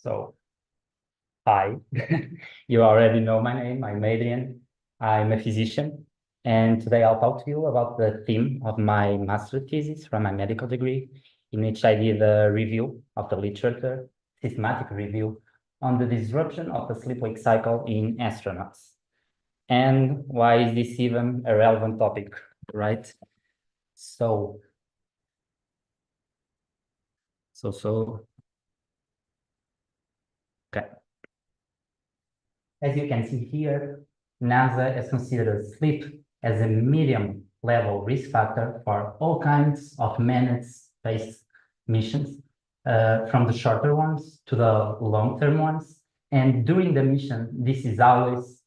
So, hi, you already know my name. I'm Adrian. I'm a physician, and today I'll talk to you about the theme of my master thesis from my medical degree, in which I did a review of the literature, systematic review on the disruption of the sleep-wake cycle in astronauts. And why is this even a relevant topic, right? So, okay. As you can see here, NASA has considered sleep as a medium-level risk factor for all kinds of managed space missions, from the shorter ones to the long-term ones. And during the mission, this is always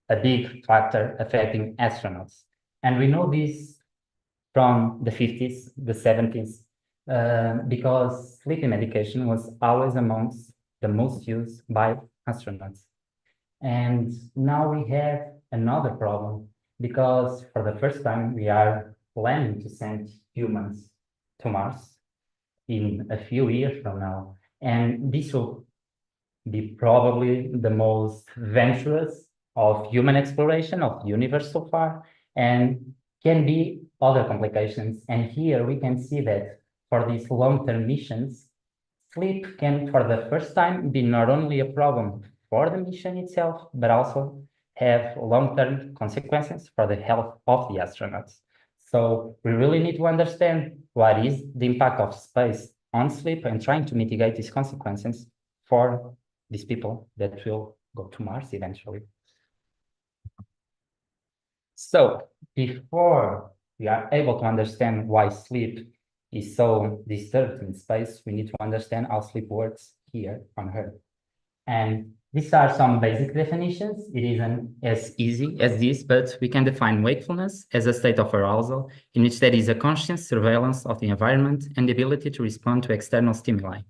a big factor affecting astronauts. And we know this from the 50s, the 70s, because sleeping medication was always amongst the most used by astronauts. And now we have another problem, because for the first time we are planning to send humans to Mars in a few years from now. And this will be probably the most venturous of human exploration of the universe so far, and can be other complications. And here we can see that for these long-term missions, sleep can, for the first time, be not only a problem for the mission itself, but also have long-term consequences for the health of the astronauts. So we really need to understand what is the impact of space on sleep and trying to mitigate these consequences for these people that will go to Mars eventually. So before we are able to understand why sleep is so disturbed in space, we need to understand how sleep works here on Earth. And these are some basic definitions. It isn't as easy as this, but we can define wakefulness as a state of arousal in which there is a conscious surveillance of the environment and the ability to respond to external stimuli.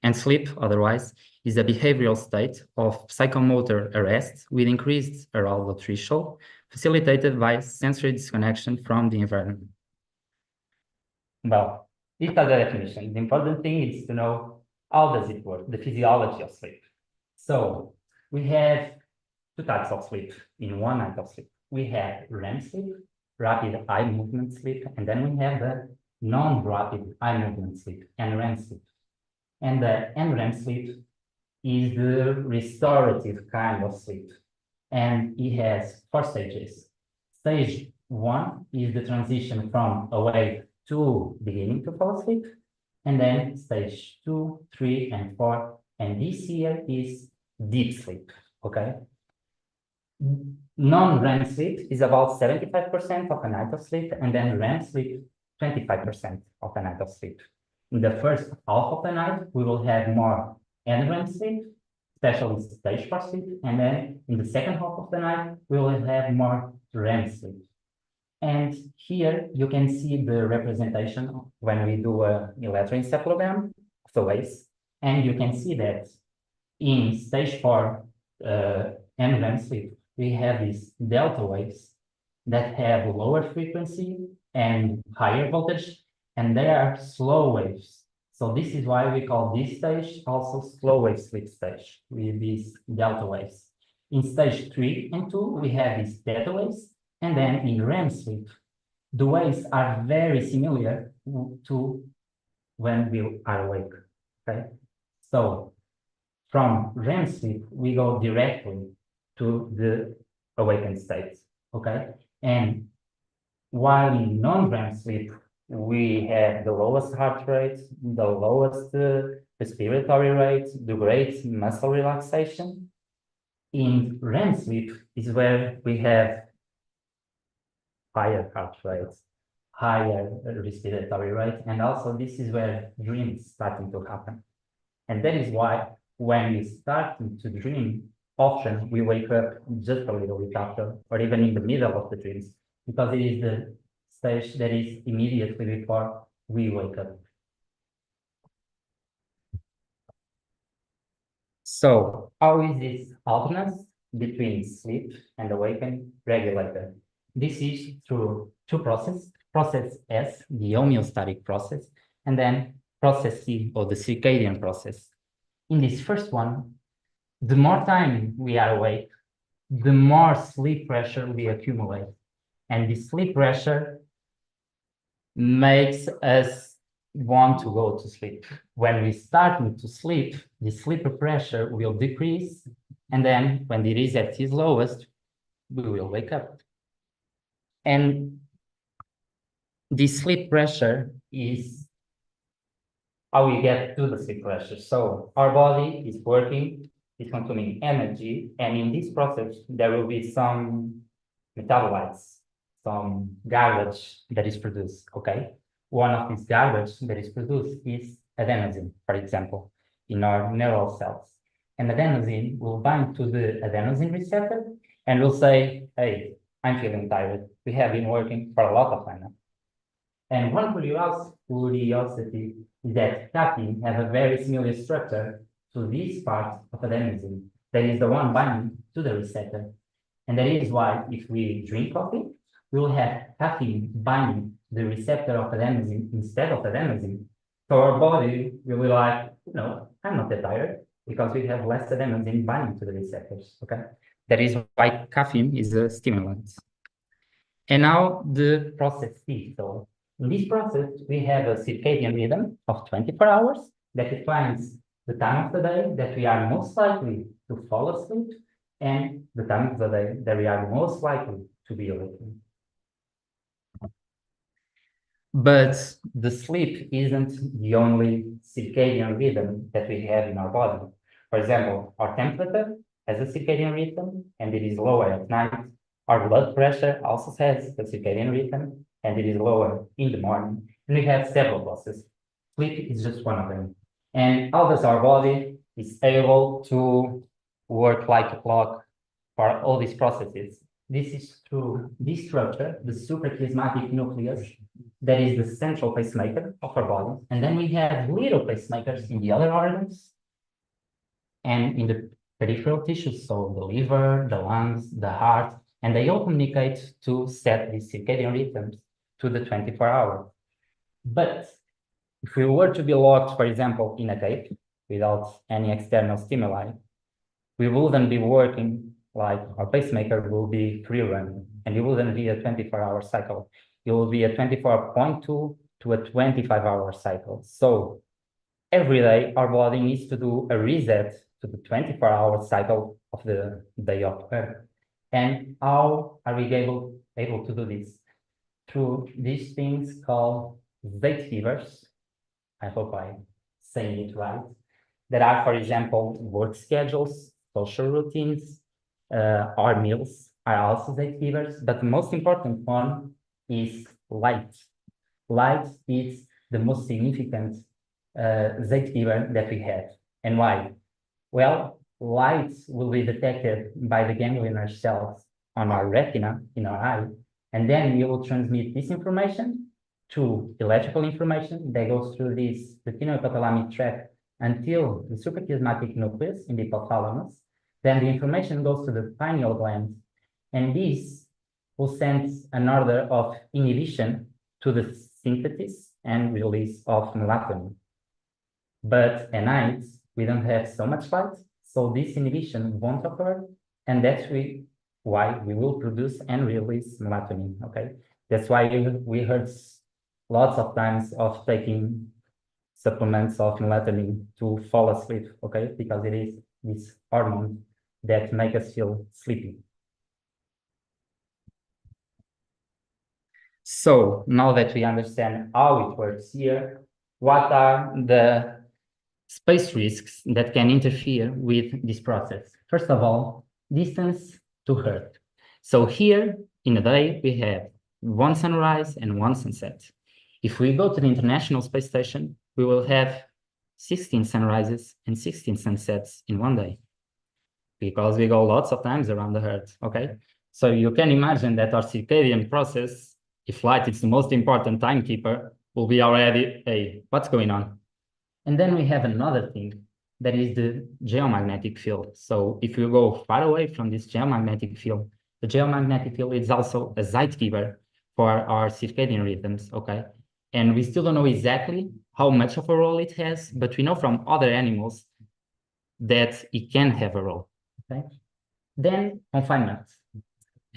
And sleep, otherwise, is a behavioral state of psychomotor arrest with increased arousal threshold, facilitated by sensory disconnection from the environment. Well, these are the definitions. The important thing is to know how does it work, the physiology of sleep. So we have two types of sleep in one night of sleep. We have REM sleep, rapid eye movement sleep, and then we have the non-rapid eye movement sleep, NREM sleep. And the NREM sleep is the restorative kind of sleep, and it has 4 stages. Stage 1 is the transition from awake to beginning to fall asleep, and then stage 2, 3, and 4, and this here is deep sleep, okay? Non-REM sleep is about 75% of a night of sleep, and then REM sleep, 25% of a night of sleep. In the first half of the night, we will have more NREM sleep, especially stage 4 sleep, and then in the second half of the night, we will have more REM sleep. And here you can see the representation when we do an electroencephalogram of the waves, and you can see that in stage 4 NREM sleep, we have these delta waves that have lower frequency and higher voltage, and they are slow waves. So this is why we call this stage also slow wave sleep stage with these delta waves. In stage 3 and 2, we have these theta waves, and then in REM sleep, the waves are very similar to when we are awake, okay? So from REM sleep, we go directly to the awakened state, okay? And while in non-REM sleep, we have the lowest heart rate, the lowest respiratory rate, the great muscle relaxation. In REM sleep is where we have higher heart rate, higher respiratory rate, and also this is where dreams starting to happen. And that is why when we start to dream, often we wake up just a little bit after, or even in the middle of the dreams, because it is the stage that is immediately before we wake up. So how is this alternance between sleep and awakening regulated? This is through two processes. Process S, the homeostatic process, and then process C, or the circadian process. in this first one, the more time we are awake, the more sleep pressure we accumulate. And the sleep pressure makes us want to go to sleep. When we start to sleep, the sleep pressure will decrease. And then when it is at its lowest, we will wake up. And the sleep pressure is how we get to the sleep pressure. So our body is working, is consuming energy, and in this process, there will be some metabolites, some garbage that is produced, okay? One of these garbage that is produced is adenosine, for example, in our neural cells. And adenosine will bind to the adenosine receptor and will say, hey, I'm feeling tired. We have been working for a lot of time now. And one curiosity is that caffeine has a very similar structure to this part of adenosine, that is the one binding to the receptor. And that is why if we drink coffee, we will have caffeine binding the receptor of adenosine instead of adenosine. So our body will be like, no, I'm not that tired because we have less adenosine binding to the receptors, okay? That is why caffeine is a stimulant. And now the process C. So in this process, we have a circadian rhythm of 24 hours that defines the time of the day that we are most likely to fall asleep and the time of the day that we are most likely to be awake. But the sleep isn't the only circadian rhythm that we have in our body. For example, our temperature has a circadian rhythm and it is lower at night. Our blood pressure also has a circadian rhythm and it is lower in the morning. And we have several processes. Sleep is just one of them. And how does our body is able to work like a clock for all these processes? This is through this structure, the suprachiasmatic nucleus, that is the central pacemaker of our body. And then we have little pacemakers in the other organs and in the peripheral tissues, so the liver, the lungs, the heart, and they all communicate to set these circadian rhythms to the 24 hours. But if we were to be locked, for example, in a cave without any external stimuli, we wouldn't be working like our pacemaker will be free running, and it wouldn't be a 24-hour cycle. It will be a 24.2 to a 25-hour cycle. So every day, our body needs to do a reset to the 24-hour cycle of the day of Earth. And how are we able to do this? Through these things called Zeit fevers. I hope I'm saying it right. That are, for example, work schedules, social routines, our meals are also Zeit fevers, but the most important one is light. Light is the most significant Zeit fever that we have. And why? Well, light will be detected by the ganglion cells on our retina in our eye, and then you will transmit this information to electrical information that goes through this retinohypothalamic tract until the suprachiasmatic nucleus in the hypothalamus. Then the information goes to the pineal gland, and this will send an order of inhibition to the synthesis and release of melatonin. But at night, we don't have so much light, so this inhibition won't occur, and that's why we will produce and release melatonin, okay? That's why we heard lots of times of taking supplements of melatonin to fall asleep, okay? Because it is this hormone that makes us feel sleepy. So now that we understand how it works here, what are the space risks that can interfere with this process? First of all, distance to Earth. So here in a day, we have one sunrise and one sunset. If we go to the International Space Station, we will have 16 sunrises and 16 sunsets in one day, because we go lots of times around the Earth, okay? So you can imagine that our circadian process, if light is the most important timekeeper, will be already, hey, what's going on? And then we have another thing, that is the geomagnetic field. So if you go far away from this geomagnetic field, the geomagnetic field is also a Zeitgeber for our circadian rhythms, okay? And we still don't know exactly how much of a role it has, but we know from other animals that it can have a role. Okay. Then confinement.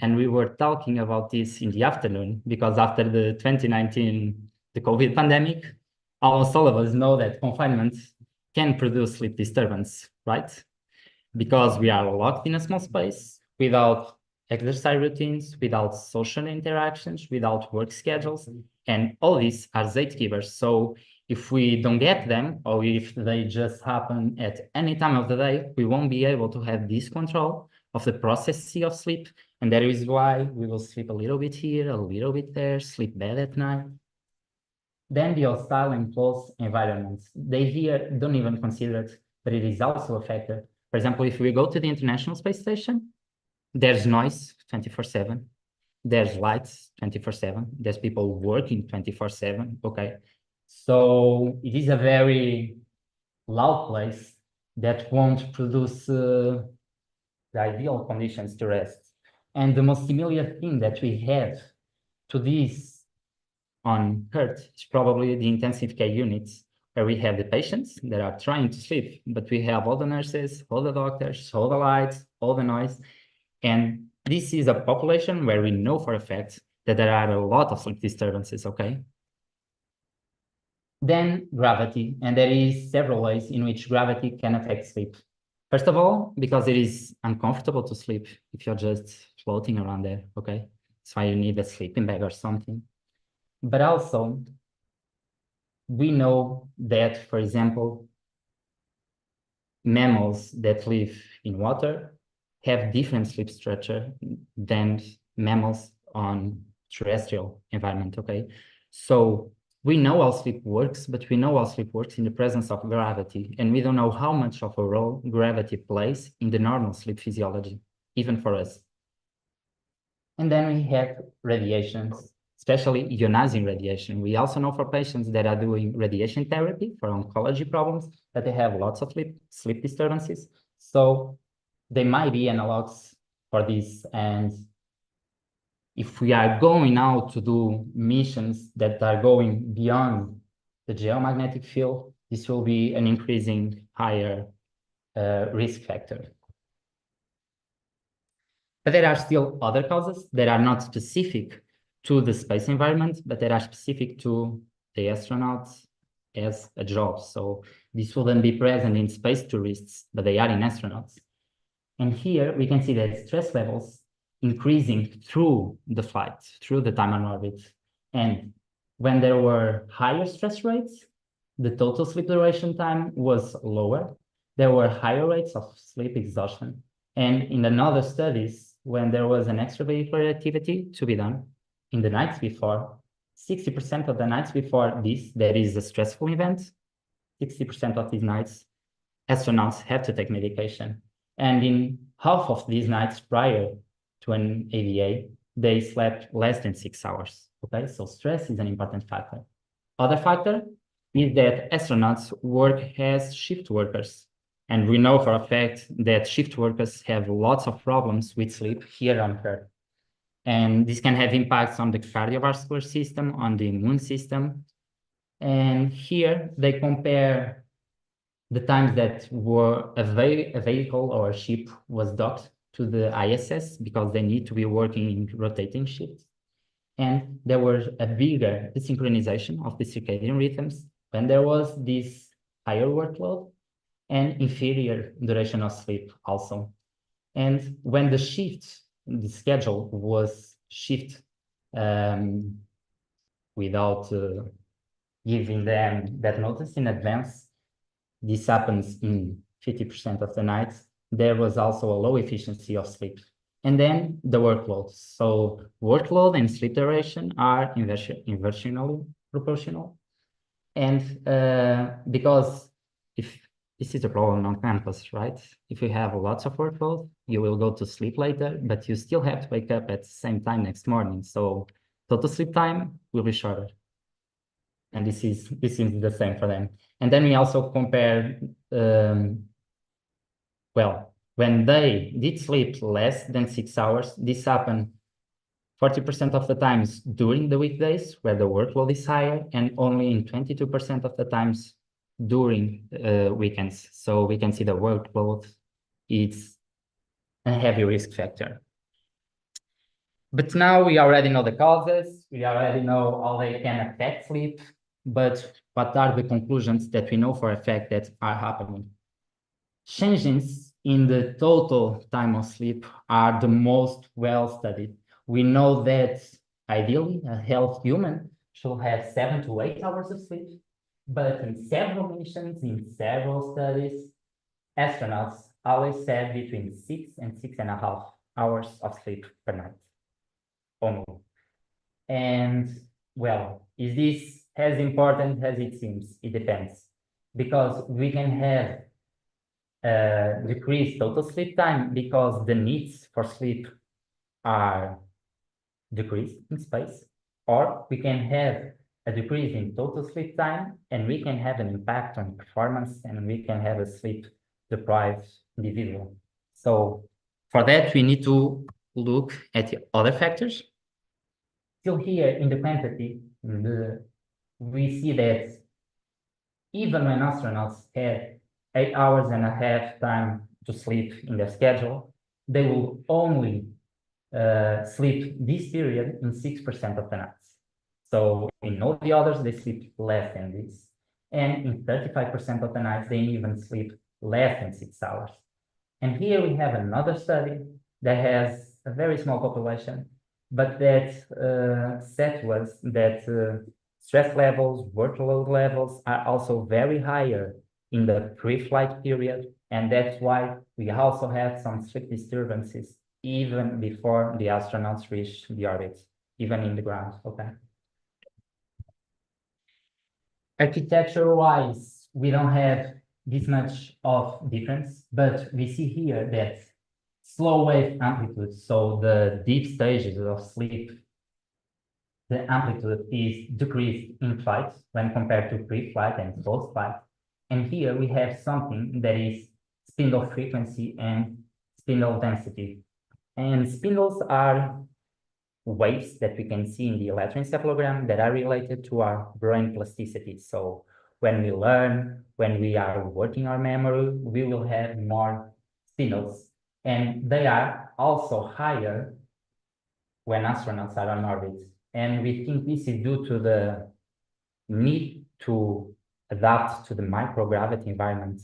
And we were talking about this in the afternoon because after the 2019, the COVID pandemic, almost all of us know that confinement can produce sleep disturbance, right? Because we are locked in a small space without exercise routines, without social interactions, without work schedules, and all these are gatekeepers. So if we don't get them, or if they just happen at any time of the day, we won't be able to have this control of the processing of sleep. And that is why we will sleep a little bit here, a little bit there, sleep bad at night. Then the hostile and close environments. They here don't even consider it, but it is also a factor. For example, if we go to the International Space Station, there's noise 24/7. There's lights 24/7. There's people working 24/7. Okay. So it is a very loud place that won't produce the ideal conditions to rest. And the most similar thing that we have to this on Earth is probably the intensive care units, where we have the patients that are trying to sleep, but we have all the nurses, all the doctors, all the lights, all the noise. And this is a population where we know for a fact that there are a lot of sleep disturbances, okay? Then gravity, and there is several ways in which gravity can affect sleep. First of all, because it is uncomfortable to sleep if you're just floating around there, okay? That's why you need a sleeping bag or something. But also, we know that, for example, mammals that live in water have different sleep structure than mammals on terrestrial environment, okay? So we know how sleep works, but we know how sleep works in the presence of gravity, and we don't know how much of a role gravity plays in the normal sleep physiology, even for us. And then we have radiations, especially ionizing radiation. We also know for patients that are doing radiation therapy for oncology problems that they have lots of sleep disturbances. So they might be analogs for this. And if we are going out to do missions that are going beyond the geomagnetic field, this will be an increasing higher risk factor. But there are still other causes that are not specific to the space environment, but that are specific to the astronauts as a job. So this wouldn't be present in space tourists, but they are in astronauts. And here we can see that stress levels increasing through the flight, through the time on orbit. And when there were higher stress rates, the total sleep duration time was lower. There were higher rates of sleep exhaustion. And in another studies, when there was an extravehicular activity to be done in the nights before, 60% of the nights before this, there is a stressful event, 60% of these nights, astronauts have to take medication. And in half of these nights prior to an AVA, they slept less than 6 hours, okay? So stress is an important factor. Other factor is that astronauts work as shift workers. And we know for a fact that shift workers have lots of problems with sleep here on Earth. And this can have impacts on the cardiovascular system, on the immune system. And here they compare the times that were a vehicle or a ship was docked to the ISS because they need to be working in rotating shifts. And there was a bigger desynchronization of the circadian rhythms when there was this higher workload and inferior duration of sleep also. And when the schedule was shift without giving them that notice in advance, this happens in 50% of the nights, there was also a low efficiency of sleep. And then the workload. So workload and sleep duration are inversely proportional. And because if this is a problem on campus, right? If you have lots of workload, you will go to sleep later, but you still have to wake up at the same time next morning. So total sleep time will be shorter. And this is the same for them. And then we also compare, well, when they did sleep less than 6 hours, this happened 40% of the times during the weekdays where the workload is higher, and only in 22% of the times during weekends. So we can see the workload is a heavy risk factor. But now we already know the causes, we already know how they can affect sleep, but what are the conclusions that we know for a fact that are happening? Changes in the total time of sleep are the most well studied. We know that ideally a healthy human should have 7 to 8 hours of sleep, but in several missions, in several studies, astronauts always said between 6 and 6.5 hours of sleep per night only. And well, is this as important as it seems? It depends, because we can have decreased total sleep time because the needs for sleep are decreased in space, or we can have a decrease in total sleep time and we can have an impact on performance and we can have a sleep deprived individual. So for that, we need to look at the other factors. Still here in the quantity, we see that even when astronauts had 8.5 hours time to sleep in their schedule, they will only sleep this period in 6% of the nights. So in all the others, they sleep less than this. And in 35% of the nights, they even sleep less than 6 hours. And here we have another study that has a very small population, but that said was that stress levels, workload levels are also very higher in the pre-flight period. And that's why we also have some sleep disturbances even before the astronauts reach the orbit, even in the ground, okay? Architecture-wise, we don't have this much of difference, but we see here that slow wave amplitude, so the deep stages of sleep, the amplitude is decreased in flight when compared to pre-flight and post-flight. And here we have something that is spindle frequency and spindle density. And spindles are waves that we can see in the electroencephalogram that are related to our brain plasticity. So when we learn, when we are working our memory, we will have more spindles. And they are also higher when astronauts are on orbit. And we think this is due to the need to adapt to the microgravity environment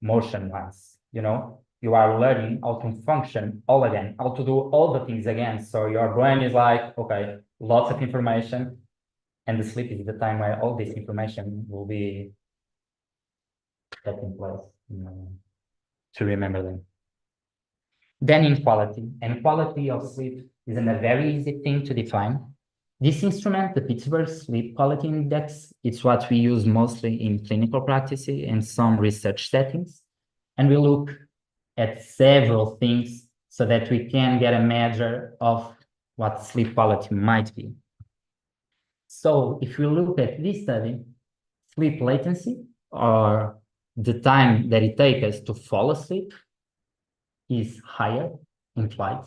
motion-wise. You know, you are learning how to function all again, how to do all the things again. So your brain is like, okay, lots of information, and the sleep is the time where all this information will be set in place, you know, to remember them. Then inequality. And quality of sleep isn't a very easy thing to define. This instrument, the Pittsburgh Sleep Quality Index, it's what we use mostly in clinical practice and some research settings. And we look at several things so that we can get a measure of what sleep quality might be. So if we look at this study, sleep latency, or the time that it takes us to fall asleep, is higher in flight.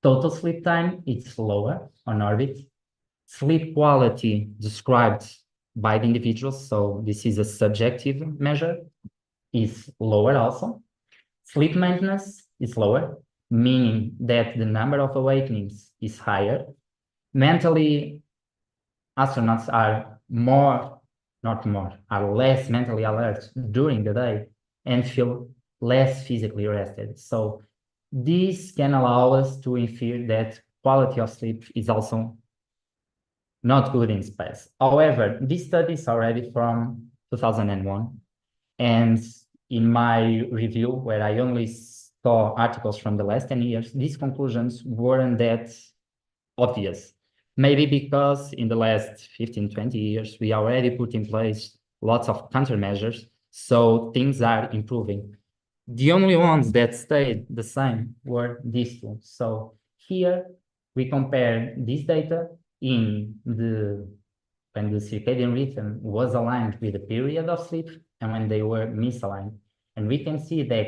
Total sleep time is lower on orbit. Sleep quality described by the individuals, so this is a subjective measure, is lower also. Sleep maintenance is lower, meaning that the number of awakenings is higher. Mentally, astronauts are less mentally alert during the day and feel less physically rested. So this can allow us to infer that quality of sleep is also not good in space. However, this study is already from 2001. And in my review, where I only saw articles from the last 10 years, these conclusions weren't that obvious. Maybe because in the last 15, 20 years, we already put in place lots of countermeasures, so things are improving. The only ones that stayed the same were these two. So here we compare this data in when the circadian rhythm was aligned with the period of sleep and when they were misaligned. And we can see that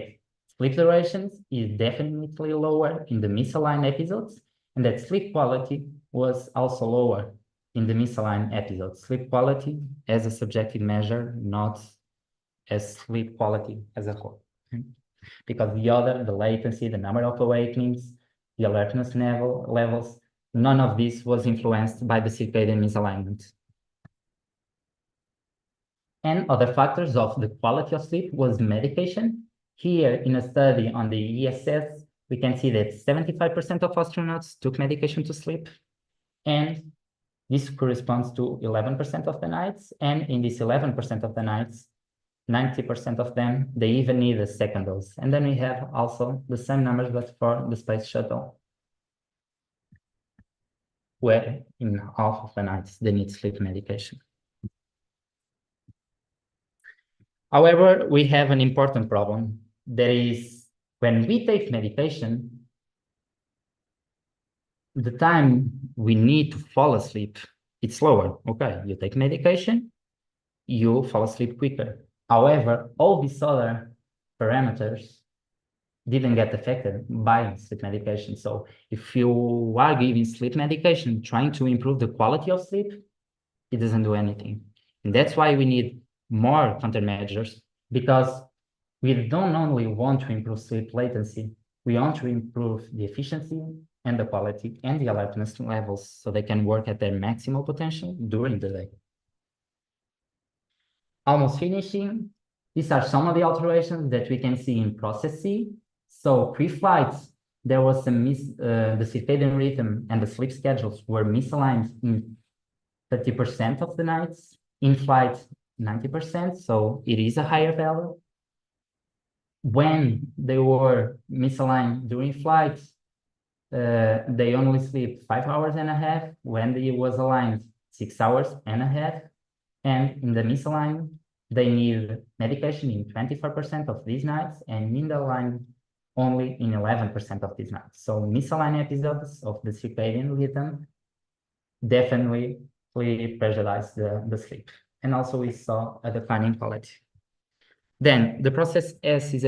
sleep durations is definitely lower in the misaligned episodes, and that sleep quality was also lower in the misaligned episodes. Sleep quality as a subjective measure, not as sleep quality as a whole. Because the latency, the number of awakenings, the alertness levels, none of this was influenced by the circadian misalignment. And other factors of the quality of sleep was medication. Here in a study on the ESS, we can see that 75% of astronauts took medication to sleep. And this corresponds to 11% of the nights. And in this 11% of the nights, 90% of them, they even need a second dose. And then we have also the same numbers, but for the space shuttle, where in half of the nights, they need sleep medication. However, we have an important problem. That is, when we take medication, the time we need to fall asleep, it's lower. Okay, you take medication, you fall asleep quicker. However, all these other parameters didn't get affected by sleep medication. So if you are giving sleep medication, trying to improve the quality of sleep, it doesn't do anything. And that's why we need more countermeasures, because we don't only want to improve sleep latency, we want to improve the efficiency and the quality and the alertness levels so they can work at their maximal potential during the day. Almost finishing, these are some of the alterations that we can see in process C. So pre-flight, there was some the circadian rhythm and the sleep schedules were misaligned in 30% of the nights. In flight, 90%, so it is a higher value. When they were misaligned during flight, they only sleep 5 hours and a half. When it was aligned, 6 hours and a half. And in the misaligned, they need medication in 24% of these nights, and in the aligned, only in 11% of these nights. So misaligned episodes of the circadian rhythm definitely prejudice the sleep. And also we saw a decline in quality. Then the process S is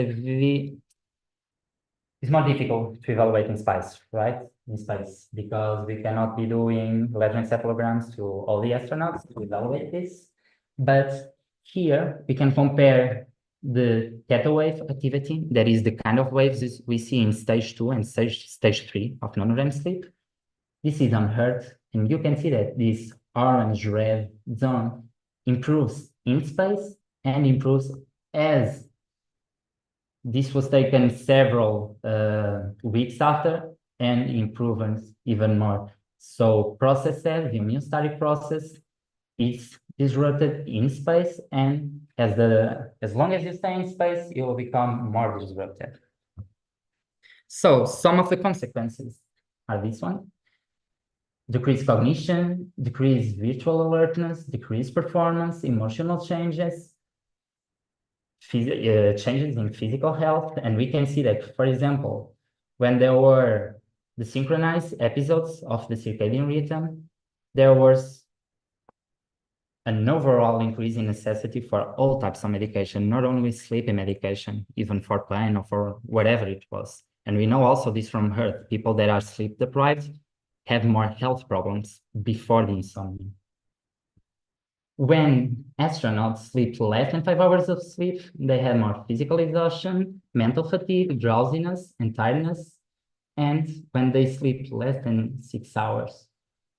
it's more difficult to evaluate in space, right? In space, because we cannot be doing electroencephalograms to all the astronauts to evaluate this. But here we can compare the theta wave activity, that is the kind of waves we see in stage 2 and stage 3 of non-REM sleep. This is on Earth, and you can see that this orange-red zone improves in space and improves as this was taken several weeks after and improves even more. So process S, the immune static process, is disrupted in space, and as long as you stay in space, it will become more disrupted. So some of the consequences are this one: decreased cognition, decreased virtual alertness, decreased performance, emotional changes, changes in physical health. And we can see that, for example, when there were the synchronized episodes of the circadian rhythm, there was an overall increase in necessity for all types of medication, not only sleeping medication, even for pain or for whatever it was. And we know also this from Earth, people that are sleep deprived have more health problems before the insomnia. When astronauts sleep less than 5 hours of sleep, they have more physical exhaustion, mental fatigue, drowsiness, and tiredness. And when they sleep less than 6 hours,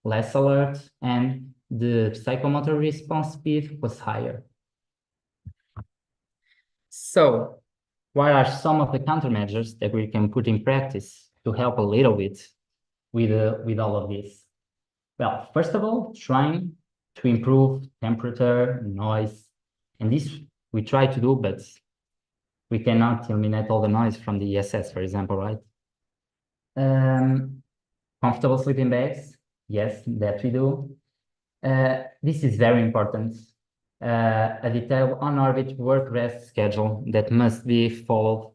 less alert, and the psychomotor response speed was higher. So what are some of the countermeasures that we can put in practice to help a little bit with all of this? Well, first of all, trying to improve temperature, noise, and this we try to do, but we cannot eliminate all the noise from the ESS, for example, right? Comfortable sleeping bags, yes, that we do. This is very important. A detailed on-orbit work-rest schedule that must be followed.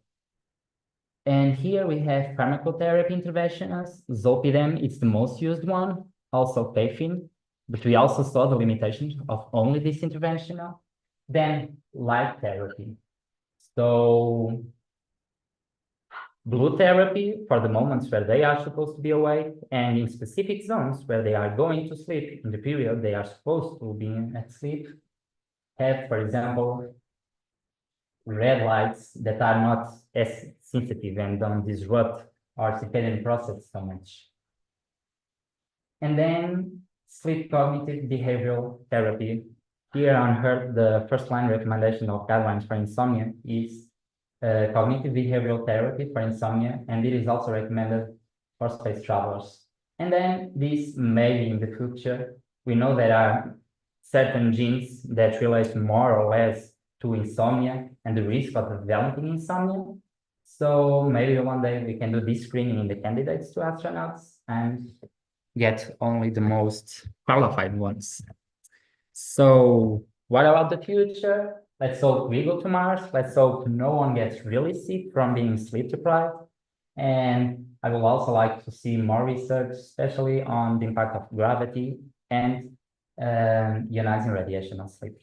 And here we have pharmacotherapy interventions. Zolpidem is the most used one, also caffeine, but we also saw the limitations of only this interventional. Then light therapy. So blue therapy for the moments where they are supposed to be awake, and in specific zones where they are going to sleep in the period they are supposed to be at sleep, have, for example, red lights that are not as sensitive and don't disrupt our circadian process so much. And then sleep cognitive behavioral therapy. Here on her, the first line recommendation of guidelines for insomnia is cognitive behavioral therapy for insomnia, and it is also recommended for space travelers. And then this may be in the future. We know there are certain genes that relate more or less to insomnia and the risk of developing insomnia. So maybe one day we can do this screening in the candidates to astronauts and get only the most qualified ones. So what about the future? Let's hope we go to Mars. Let's hope no one gets really sick from being sleep deprived. And I would also like to see more research, especially on the impact of gravity and ionizing radiation on sleep.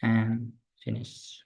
And finish.